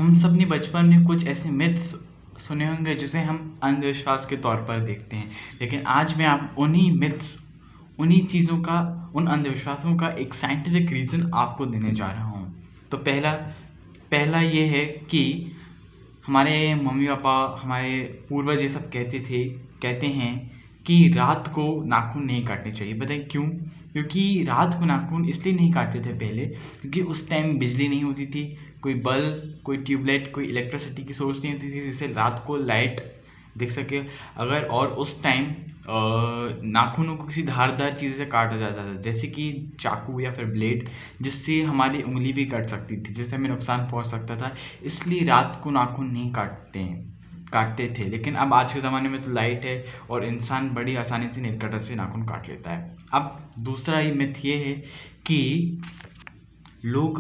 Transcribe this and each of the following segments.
हम सब ने बचपन में कुछ ऐसे मिथ्स सुने होंगे जिसे हम अंधविश्वास के तौर पर देखते हैं, लेकिन आज मैं आप उन्हीं मिथ्स, उन्हीं चीज़ों का, उन अंधविश्वासों का एक साइंटिफिक रीज़न आपको देने जा रहा हूँ। तो पहला पहला ये है कि हमारे मम्मी पापा, हमारे पूर्वज ये सब कहते हैं कि रात को नाखून नहीं काटने चाहिए। बताएं क्यों? क्योंकि रात को नाखून इसलिए नहीं काटते थे पहले, क्योंकि उस टाइम बिजली नहीं होती थी, कोई बल्ब, कोई ट्यूबलाइट, कोई इलेक्ट्रिसिटी की सोर्स नहीं होती थी जिससे रात को लाइट दिख सके। अगर और उस टाइम नाखूनों को किसी धारदार चीज़ से काटा जाता था, जैसे कि चाकू या फिर ब्लेड, जिससे हमारी उंगली भी कट सकती थी, जिससे हमें नुकसान पहुंच सकता था। इसलिए रात को नाखून नहीं काटते थे। लेकिन अब आज के ज़माने में तो लाइट है और इंसान बड़ी आसानी से नेल कटर से नाखून काट लेता है। अब दूसरा ही मिथ ये है कि लोग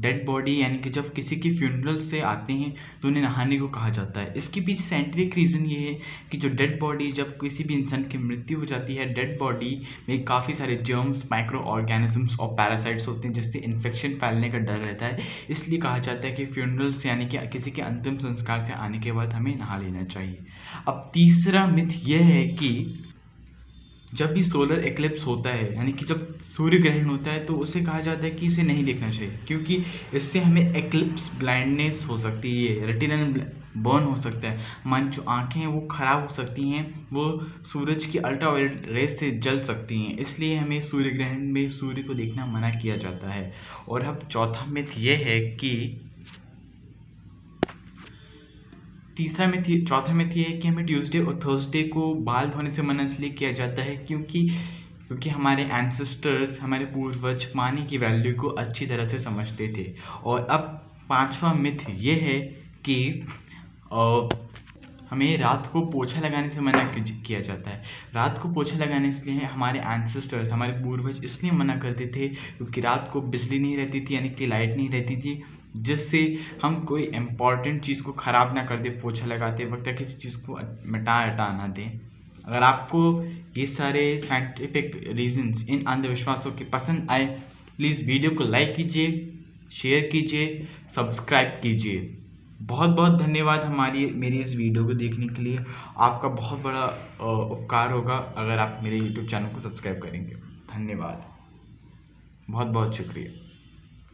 डेड बॉडी, यानी कि जब किसी की फ्यूनरल से आते हैं तो उन्हें नहाने को कहा जाता है। इसके पीछे साइंटिफिक रीज़न ये है कि जो डेड बॉडी, जब किसी भी इंसान की मृत्यु हो जाती है, डेड बॉडी में काफ़ी सारे जर्म्स, माइक्रो ऑर्गेनिजम्स और पैरासाइट्स होते हैं, जिससे इन्फेक्शन फैलने का डर रहता है। इसलिए कहा जाता है कि फ्यूनरल से, यानी कि किसी के अंतिम संस्कार से आने के बाद हमें नहा लेना चाहिए। अब तीसरा मिथ यह है कि जब भी सोलर एक्लिप्स होता है, यानी कि जब सूर्य ग्रहण होता है, तो उसे कहा जाता है कि इसे नहीं देखना चाहिए, क्योंकि इससे हमें एक्लिप्स ब्लाइंडनेस हो सकती है, रेटिनल बर्न हो सकता है, हमारी जो आंखें हैं वो ख़राब हो सकती हैं, वो सूरज की अल्ट्रावायलेट रेस से जल सकती हैं। इसलिए हमें सूर्य ग्रहण में सूर्य को देखना मना किया जाता है। और अब चौथा मिथ ये है कि चौथा मिथ ये है कि हमें ट्यूसडे और थर्सडे को बाल धोने से मना इसलिए किया जाता है क्योंकि हमारे एंसेस्टर्स, हमारे पूर्वज पानी की वैल्यू को अच्छी तरह से समझते थे। और अब पांचवा मिथ ये है कि हमें रात को पोछा लगाने से मना किया जाता है। रात को पोछा लगाने इसलिए हमारे एंसेस्टर्स, हमारे पूर्वज इसलिए मना करते थे क्योंकि रात को बिजली नहीं रहती थी, यानी कि लाइट नहीं रहती थी, जिससे हम कोई इम्पॉर्टेंट चीज़ को ख़राब ना कर दें पोछा लगाते वक्त, या किसी चीज़ को हटा ना दें। अगर आपको ये सारे साइंटिफिक रीजंस इन अंधविश्वासों के पसंद आए, प्लीज़ वीडियो को लाइक कीजिए, शेयर कीजिए, सब्सक्राइब कीजिए। बहुत बहुत धन्यवाद मेरी इस वीडियो को देखने के लिए। आपका बहुत बड़ा उपकार होगा अगर आप मेरे यूट्यूब चैनल को सब्सक्राइब करेंगे। धन्यवाद, बहुत बहुत शुक्रिया।